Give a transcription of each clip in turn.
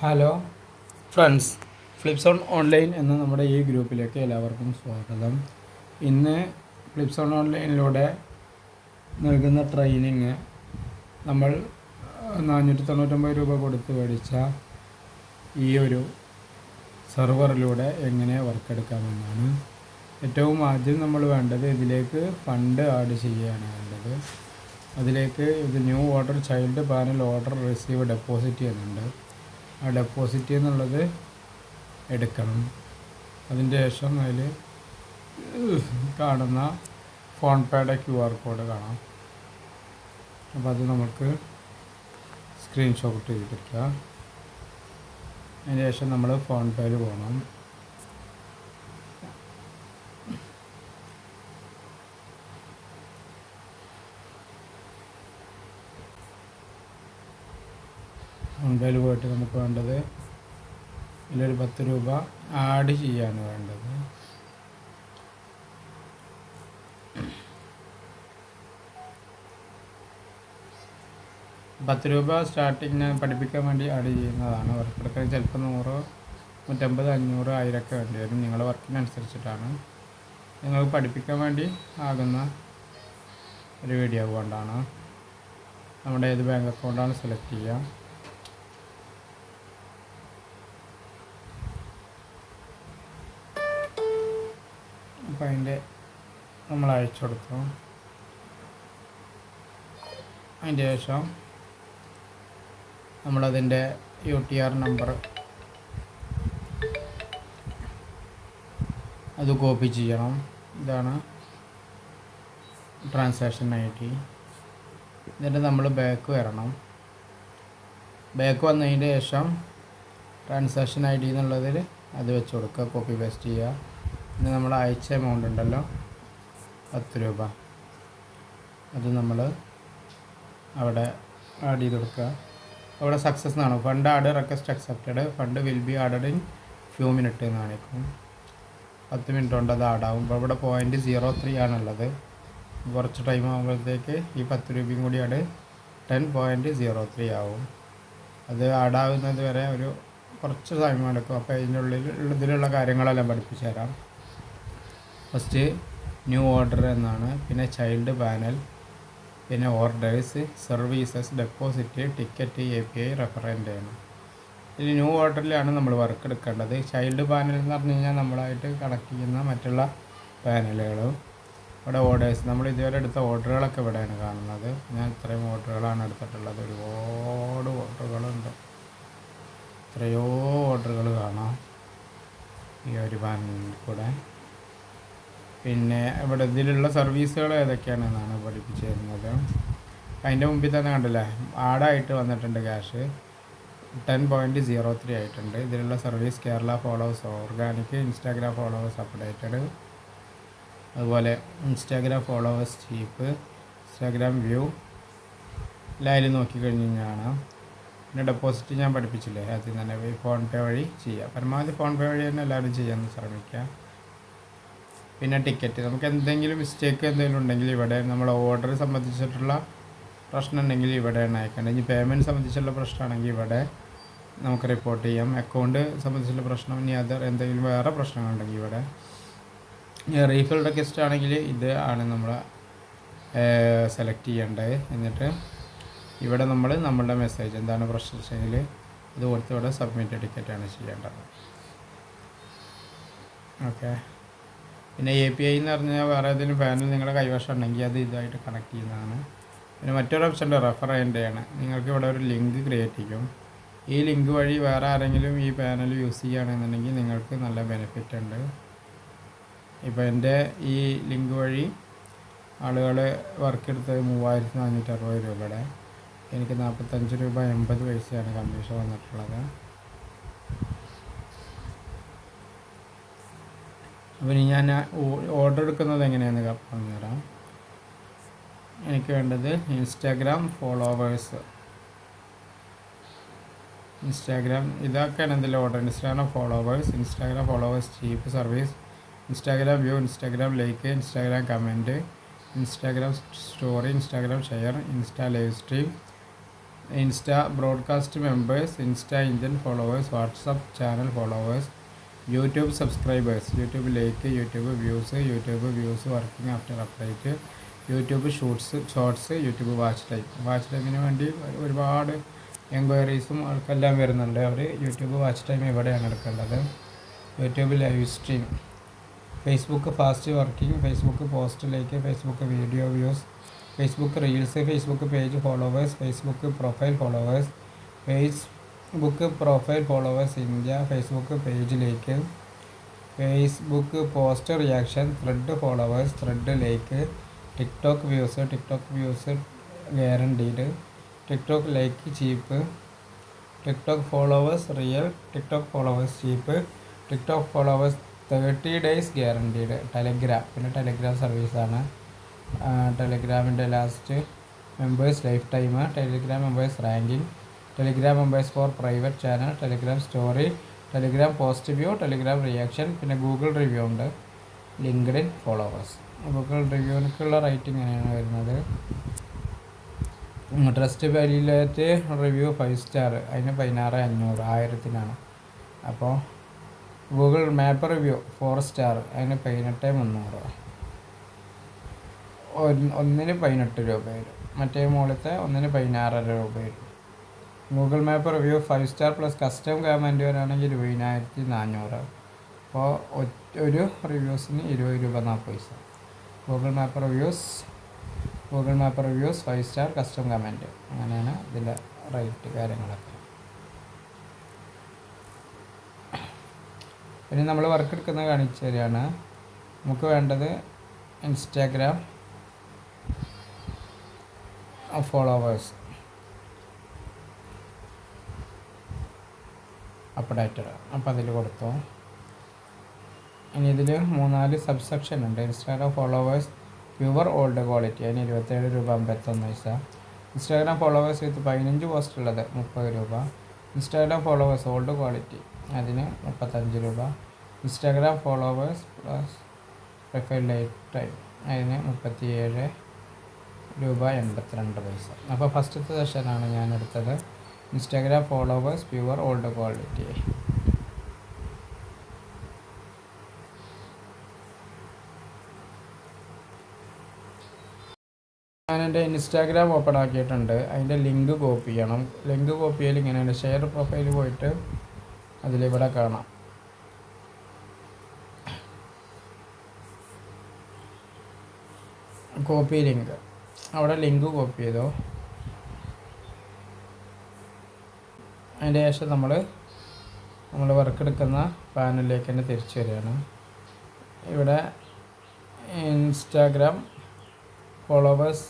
Hello friends, ഫ്ലിപ്സോൺ online എന്ന നമ്മുടെ ഈ ഗ്രൂപ്പിലേക്ക് എല്ലാവർക്കും സ്വാഗതം. ഇന്ന് ഫ്ലിപ്സോൺ ഓൺലൈനിലൂടെ നൽകുന്ന ട്രെയിനിങ് നമ്മൾ 499 രൂപ കൊടുത്ത് മേടിച്ച ഈ ഒരു സെർവറിലൂടെ എങ്ങനെ വർക്ക് എടുക്കാമെന്നാണ്. ഏറ്റവും ആദ്യം നമ്മൾ വേണ്ടത് ഇതിലേക്ക് ഫണ്ട് ആഡ് ചെയ്യുകയാണ് വേണ്ടത്. അതിലേക്ക് ഇത് new order child panel order receive deposit ചെയ്യുന്നുണ്ട്. ആ ഡെപ്പോസിറ്റ് എന്നുള്ളത് എടുക്കണം. അതിൻ്റെ ശേഷം അതിൽ കാണുന്ന ഫോൺ പേയുടെ QR കോഡ് കാണാം. അപ്പോൾ അത് നമുക്ക് സ്ക്രീൻഷോട്ട് ചെയ്തെടുക്കുക. അതിന് ശേഷം നമ്മൾ ഫോൺ പേയിൽ പോകണം. ഫോൺ പേയിൽ പോയിട്ട് നമുക്ക് വേണ്ടത് ഇതിലൊരു 10 രൂപ ആഡ് ചെയ്യാണ് വേണ്ടത്. ₹10 സ്റ്റാർട്ടിങ് പഠിപ്പിക്കാൻ വേണ്ടി ആഡ് ചെയ്യുന്നതാണ്. വർക്ക് എടുക്കാൻ ചിലപ്പോൾ 100, 150, 500, 1000 ഒക്കെ വേണ്ടി വരും. നിങ്ങളുടെ വർക്കിനനുസരിച്ചിട്ടാണ്. നിങ്ങൾക്ക് പഠിപ്പിക്കാൻ വേണ്ടി ആകുന്ന ഒരു വീഡിയോ കൊണ്ടാണ്. നമ്മുടെ ഏത് ബാങ്ക് അക്കൗണ്ടാണ് സെലക്ട് ചെയ്യുക. അപ്പോൾ അതിൻ്റെ നമ്മൾ അയച്ചു കൊടുക്കും. അതിൻ്റെ ശേഷം നമ്മളതിൻ്റെ UTR നമ്പർ അത് കോപ്പി ചെയ്യണം. ഇതാണ് ട്രാൻസാക്ഷൻ ID. എന്നിട്ട് നമ്മൾ ബാക്ക് വരണം. ബാക്ക് വന്നതിൻ്റെ ശേഷം ട്രാൻസാക്ഷൻ ID എന്നുള്ളതിൽ അത് വെച്ച് കൊടുക്കുക, കോപ്പി പേസ്റ്റ് ചെയ്യുക. പിന്നെ നമ്മൾ അയച്ച എമൗണ്ട് ഉണ്ടല്ലോ, ₹10, അത് നമ്മൾ അവിടെ ആഡ് ചെയ്ത് കൊടുക്കുക. അവിടെ സക്സസ് എന്നാണ്. Fund add request accepted, fund will be added in few minute എന്ന് കാണിക്കും. 10 മിനിറ്റ് കൊണ്ട് അത് ആഡാവും. അപ്പോൾ ഇവിടെ 0.03 ആണുള്ളത്. കുറച്ച് ടൈം ആകുമ്പോഴത്തേക്ക് ഈ ₹10 കൂടി ആഡ് 10.03 ആവും. അത് ആഡാവുന്നത് വരെ ഒരു കുറച്ച് സമയം എടുക്കും. അപ്പോൾ ഇതിലുള്ള കാര്യങ്ങളെല്ലാം പഠിപ്പിച്ചു തരാം. ഫസ്റ്റ് ന്യൂ ഓർഡർ എന്നാണ്, പിന്നെ ചൈൽഡ് പാനൽ, പിന്നെ orders, services, deposit, ticket, API, referent ആണ്. ഇതിൽ ന്യൂ ഓർഡറിലാണ് നമ്മൾ വർക്ക് എടുക്കേണ്ടത്. ചൈൽഡ് പാനൽ എന്ന് പറഞ്ഞു കഴിഞ്ഞാൽ നമ്മളായിട്ട് കണക്ട് ചെയ്യുന്ന മറ്റുള്ള പാനലുകളും. ഇവിടെ ഓർഡേഴ്സ്, നമ്മൾ ഇതുവരെ എടുത്ത ഓർഡറുകളൊക്കെ ഇവിടെയാണ് കാണുന്നത്. ഞാൻ ഇത്രയും ഓർഡറുകളാണ് എടുത്തിട്ടുള്ളത്. ഒരുപാട് ഓർഡറുകളുണ്ട്. എത്രയോ ഓർഡറുകൾ കാണാം ഈ ഒരു പാനലിൽ കൂടെ. പിന്നെ ഇവിടെ ഇതിലുള്ള സർവീസുകൾ ഏതൊക്കെയാണെന്നാണ് പഠിപ്പിച്ചു തരുന്നത്. അതിൻ്റെ മുമ്പിൽ തന്നെ കണ്ടില്ലേ, ആഡായിട്ട് വന്നിട്ടുണ്ട് ക്യാഷ് 10.03 ആയിട്ടുണ്ട്. ഇതിലുള്ള service Kerala followers organic, Instagram followers updated, അതുപോലെ ഇൻസ്റ്റാഗ്രാം ഫോളോവേഴ്സ് ചീപ്പ്, ഇൻസ്റ്റാഗ്രാം വ്യൂ എല്ലാം അതിൽ നോക്കിക്കഴിഞ്ഞ് കഴിഞ്ഞാണ്. പിന്നെ ഡെപ്പോസിറ്റ് ഞാൻ പഠിപ്പിച്ചില്ലേ, അതിൽ തന്നെ ഫോൺ പേ വഴി ചെയ്യുക. പരമാവധി ഫോൺ പേ വഴി തന്നെ എല്ലാവരും ചെയ്യാൻ ശ്രമിക്കുക. പിന്നെ ടിക്കറ്റ്, നമുക്ക് എന്തെങ്കിലും മിസ്റ്റേക്ക് എന്തെങ്കിലും ഉണ്ടെങ്കിൽ ഇവിടെ നമ്മൾ ഓർഡർ സംബന്ധിച്ചിട്ടുള്ള പ്രശ്നം ഉണ്ടെങ്കിൽ ഇവിടെയാണ് അയക്കേണ്ടത്. ഇനി പേയ്മെൻറ്റ് സംബന്ധിച്ചുള്ള പ്രശ്നമാണെങ്കിൽ ഇവിടെ നമുക്ക് റിപ്പോർട്ട് ചെയ്യാം. അക്കൗണ്ട് സംബന്ധിച്ചുള്ള പ്രശ്നം, ഇനി അതർ എന്തെങ്കിലും വേറെ പ്രശ്നങ്ങളുണ്ടെങ്കിൽ ഇവിടെ. റീഫിൽ റിക്വസ്റ്റ് ആണെങ്കിൽ ഇത് ആണ് നമ്മൾ സെലക്ട് ചെയ്യേണ്ടത്. എന്നിട്ട് ഇവിടെ നമ്മൾ നമ്മളുടെ മെസ്സേജ് എന്താണ് പ്രശ്നം വെച്ചെങ്കിൽ ഇത് കൊടുത്ത് ഇവിടെ സബ്മിറ്റ് ടിക്കറ്റാണ് ചെയ്യേണ്ടത്. ഓക്കെ. പിന്നെ API എന്ന് പറഞ്ഞാൽ വേറെ ഏതെങ്കിലും പാനൽ നിങ്ങളുടെ കൈവശം ഉണ്ടെങ്കിൽ അത് ഇതായിട്ട് കണക്ട് ചെയ്യുന്നതാണ്. പിന്നെ മറ്റൊരു ഓപ്ഷൻ റെഫറൻറ്റാണ്. നിങ്ങൾക്ക് ഇവിടെ ഒരു ലിങ്ക് ക്രിയേറ്റ് ചെയ്യും. ഈ ലിങ്ക് വഴി വേറെ ആരെങ്കിലും ഈ പാനൽ യൂസ് ചെയ്യുകയാണെന്നുണ്ടെങ്കിൽ നിങ്ങൾക്ക് നല്ല ബെനിഫിറ്റ് ഉണ്ട്. ഇപ്പോൾ എൻ്റെ ഈ ലിങ്ക് വഴി ആളുകൾ വർക്ക് എടുത്തത് 3460 രൂപയുടെ. എനിക്ക് 45 രൂപ 80 പൈസയാണ് കമ്മീഷൻ വന്നിട്ടുള്ളത്. അപ്പോൾ ഇനി ഞാൻ ഓർഡർ എടുക്കുന്നത് എങ്ങനെയാണെന്ന് പറഞ്ഞുതരാം. എനിക്ക് വേണ്ടത് ഇൻസ്റ്റാഗ്രാം ഫോളോവേഴ്സ്, ഇൻസ്റ്റാഗ്രാം ഇതൊക്കെയാണ് എന്തെങ്കിലും order. Instagram followers cheap service, Instagram view, Instagram like, Instagram comment, Instagram story, Instagram share, Insta live stream, Insta broadcast members, Insta Indian followers, WhatsApp channel followers, YouTube subscribers, YouTube like, YouTube views working after update, YouTube shorts, YouTube watch ടൈമിന് വേണ്ടി ഒരുപാട് എൻക്വയറീസും ആൾക്കെല്ലാം വരുന്നുണ്ട്. അവർ YouTube watch time എവിടെയാണ് എടുക്കേണ്ടത്. YouTube live stream, Facebook fast working, Facebook post like, Facebook video views, Facebook reels, Facebook page followers, Facebook profile followers, Facebook profile followers India, Facebook page like, Facebook post reaction, thread followers, thread like, TikTok views guaranteed, TikTok like cheap, TikTok followers real, TikTok followers cheap, TikTok followers 30 days guaranteed. Telegram, പിന്നെ Telegram സർവീസാണ്. ടെലഗ്രാമിൻ്റെ last members life time, Telegram members ranking, Telegram members four private channel, Telegram story, Telegram post view, Telegram reaction, പിന്നെ Google review ഉണ്ട്. LinkedIn followers. Google റിവ്യൂവിനൊക്കെയുള്ള rating എങ്ങനെയാണ് വരുന്നത്? Trust വാല്യുലേറ്റ് review 5 star, അതിന് 16,500, 1000-നാണ്. അപ്പോൾ Google map review 4 star, അതിന് 18,300, ഒന്നിന് 18 രൂപ വരും. മറ്റേ മുകളിലത്തെ ഒന്നിന് 16,500 രൂപ വരും. Google map review 5 star plus custom comment വരാണെങ്കിൽ 20,400. അപ്പോൾ ഒരു റിവ്യൂസിന് 20 രൂപ 40 പൈസ. Google map reviews 5 star custom comment, അങ്ങനെയാണ് ഇതിൻ്റെ റേറ്റ് കാര്യങ്ങളൊക്കെ. പിന്നെ നമ്മൾ വർക്ക് എടുക്കുന്നത് കാണിച്ചു തരികയാണ്. നമുക്ക് വേണ്ടത് ഇൻസ്റ്റാഗ്രാം ഫോളോവേഴ്സ് അപ്ഡേറ്റഡ്, അപ്പോൾ അതിൽ കൊടുത്തു. ഇനി ഇതിൽ 3-4 സബ്സെക്ഷൻ ഉണ്ട്. Instagram followers pure old quality, അതിന് 27 രൂപ 51 പൈസ. ഇൻസ്റ്റാഗ്രാം ഫോളോവേഴ്സ് വിത്ത് 15 പോസ്റ്റ് ഉള്ളത് 30 രൂപ. ഇൻസ്റ്റാഗ്രാം ഫോളോവേഴ്സ് ഓൾഡ് ക്വാളിറ്റി, അതിന് 35 രൂപ. Instagram followers plus profile life time, അതിന് 37 രൂപ 82 പൈസ. അപ്പോൾ ഫസ്റ്റത്തെ സെഷനാണ് ഞാൻ എടുത്തത്. Instagram followers pure old quality. ഞാൻ എൻ്റെ ഇൻസ്റ്റാഗ്രാം ഓപ്പൺ ആക്കിയിട്ടുണ്ട്. അതിൻ്റെ ലിങ്ക് കോപ്പി ചെയ്യണം. ലിങ്ക് കോപ്പി ചെയ്യൽ ഇങ്ങനെയാണ്. ഷെയർ പ്രൊഫൈൽ പോയിട്ട് അതിലിവിടെ കാണാം. കോപ്പി ലിങ്ക്, അവിടെ ലിങ്ക് കോപ്പി ചെയ്തോ. അതിൻ്റെ ശേഷം നമ്മൾ വർക്ക് എടുക്കുന്ന പാനലിലേക്ക് തന്നെ തിരിച്ചു വരികയാണ്. ഇവിടെ ഇൻസ്റ്റാഗ്രാം ഫോളോവേഴ്സ്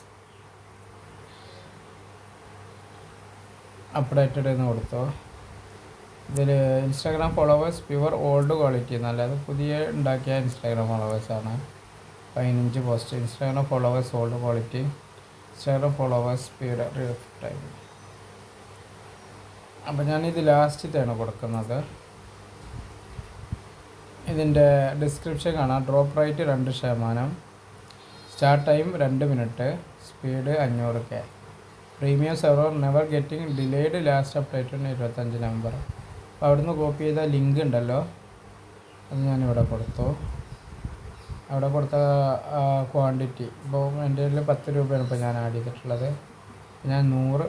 അപ്ഡേറ്റഡ് എന്ന് കൊടുത്തോ. ഇതിൽ Instagram followers pure old quality എന്നല്ല, അത് പുതിയ ഉണ്ടാക്കിയ ഇൻസ്റ്റാഗ്രാം ഫോളോവേഴ്സാണ്. 15 post. Instagram followers old quality, Instagram followers speed time. അപ്പോൾ ഞാനിത് ലാസ്റ്റത്തെയാണ് കൊടുക്കുന്നത്. ഇതിൻ്റെ ഡിസ്ക്രിപ്ഷൻ കാണാം. Drop rate 2%, start time 2 minute, speed 500K, premium server never getting delayed, last അപ്ഡേറ്റിന് 25 നമ്പർ. അപ്പോൾ അവിടുന്ന് കോപ്പി ചെയ്ത ലിങ്ക് ഉണ്ടല്ലോ, അത് ഞാനിവിടെ കൊടുത്തു. അവിടെ കൊടുത്ത ക്വാണ്ടിറ്റി, ഇപ്പോൾ എൻ്റെ കയ്യിൽ 10 രൂപയാണ് ഇപ്പോൾ ഞാൻ ആഡ് ചെയ്തിട്ടുള്ളത്. ഞാൻ 100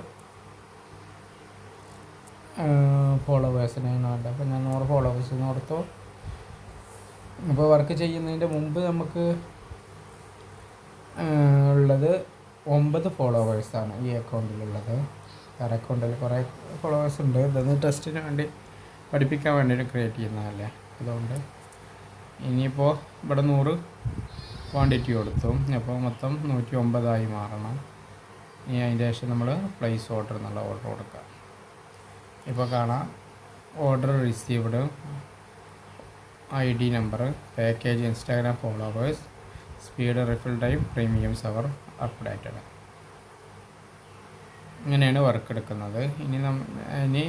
ഫോളോവേഴ്സിനാണ് വേണ്ടത്. അപ്പോൾ ഞാൻ 100 ഫോളോവേഴ്സിന് കൊടുത്തു. അപ്പോൾ വർക്ക് ചെയ്യുന്നതിൻ്റെ മുമ്പ് നമുക്ക് ഉള്ളത് 9 ഫോളോവേഴ്സാണ് ഈ അക്കൗണ്ടിലുള്ളത്. വേറെ അക്കൗണ്ടിൽ കുറേ ഫോളോവേഴ്സ് ഉണ്ട്. ഇതൊന്ന് ടെസ്റ്റിന് വേണ്ടി പഠിപ്പിക്കാൻ വേണ്ടിയിട്ട് ക്രിയേറ്റ് ചെയ്യുന്നതല്ലേ. അതുകൊണ്ട് ഇനിയിപ്പോൾ ഇവിടെ 100 ക്വാണ്ടിറ്റി കൊടുത്തു. അപ്പോൾ മൊത്തം 109 മാറണം. ഇനി അതിൻ്റെ ശേഷം നമ്മൾ പ്ലേസ് ഓർഡർ എന്നുള്ള ഓർഡർ കൊടുക്കുക. ഇപ്പോൾ കാണാം order received, ID number, package Instagram followers, speed refill time, premium server updated. ഇങ്ങനെയാണ് വർക്ക് എടുക്കുന്നത്. ഇനി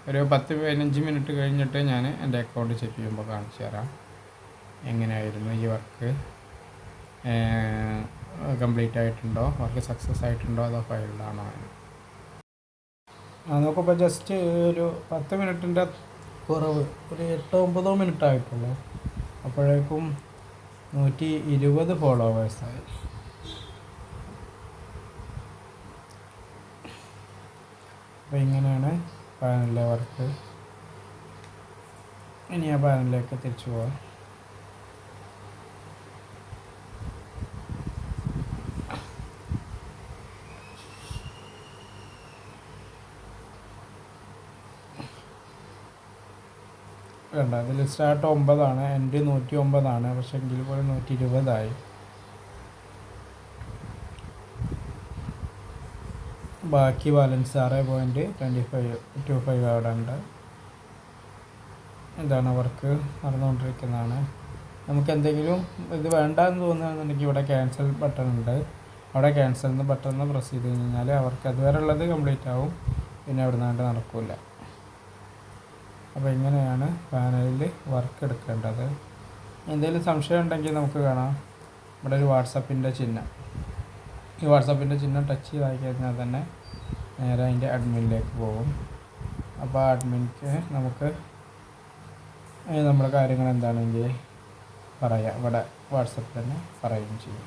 ഒരു 10-15 മിനിറ്റ് കഴിഞ്ഞിട്ട് ഞാൻ എൻ്റെ അക്കൗണ്ട് ചെക്ക് ചെയ്യുമ്പോൾ കാണിച്ചു തരാം എങ്ങനെയായിരുന്നു ഈ വർക്ക്, കംപ്ലീറ്റ് ആയിട്ടുണ്ടോ, വർക്ക് സക്സസ് ആയിട്ടുണ്ടോ, അതോ ഫെയിൽഡ് ആണോ. നമുക്കിപ്പോൾ ജസ്റ്റ് ഒരു 10 മിനിറ്റിൻ്റെ കുറവ്, ഒരു 8-9 മിനിറ്റ് ആയിട്ടുള്ളൂ. അപ്പോഴേക്കും 120 ഫോളോവേഴ്സായി. അപ്പോൾ ഇങ്ങനെയാണ് പാനലിലെ വർക്ക്. ഇനി ആ പാനലിലേക്ക് തിരിച്ചു പോവാം. വേണ്ട, അതിൽ സ്റ്റാർട്ട് 9 എൻ്റെ 109, പക്ഷെ എങ്കിൽ പോലും 120. ബാക്കി ബാലൻസ് 6.25 അവിടെ ഉണ്ട്. എന്താണ് വർക്ക് നടന്നുകൊണ്ടിരിക്കുന്നതാണ്. നമുക്ക് എന്തെങ്കിലും ഇത് വേണ്ടെന്ന് തോന്നുകയാണെന്നുണ്ടെങ്കിൽ ഇവിടെ ക്യാൻസൽ ബട്ടൺ ഉണ്ട്. അവിടെ ക്യാൻസൽ എന്ന ബട്ടൺ പ്രസ് ചെയ്ത് കഴിഞ്ഞാൽ അവർക്ക് അതുവരെ ഉള്ളത് കംപ്ലീറ്റ് ആവും, പിന്നെ അവിടെ നിന്നാണ്ട് നടക്കില്ല. അപ്പോൾ ഇങ്ങനെയാണ് പാനലിൽ വർക്ക് എടുക്കേണ്ടത്. എന്തെങ്കിലും സംശയം ഉണ്ടെങ്കിൽ നമുക്ക് കാണാം, ഇവിടെ ഒരു വാട്സപ്പിൻ്റെ ചിഹ്നം. ഈ വാട്സപ്പിൻ്റെ ചിഹ്നം ടച്ച് ചെയ്താൽ കഴിഞ്ഞാൽ തന്നെ നേരെ അതിൻ്റെ അഡ്മിനിലേക്ക് പോകും. അപ്പോൾ ആ അഡ്മിനിക്ക് നമുക്ക് നമ്മുടെ കാര്യങ്ങൾ എന്താണെങ്കിൽ പറയാം, ഇവിടെ വാട്സപ്പിൽ തന്നെ പറയുകയും ചെയ്യും.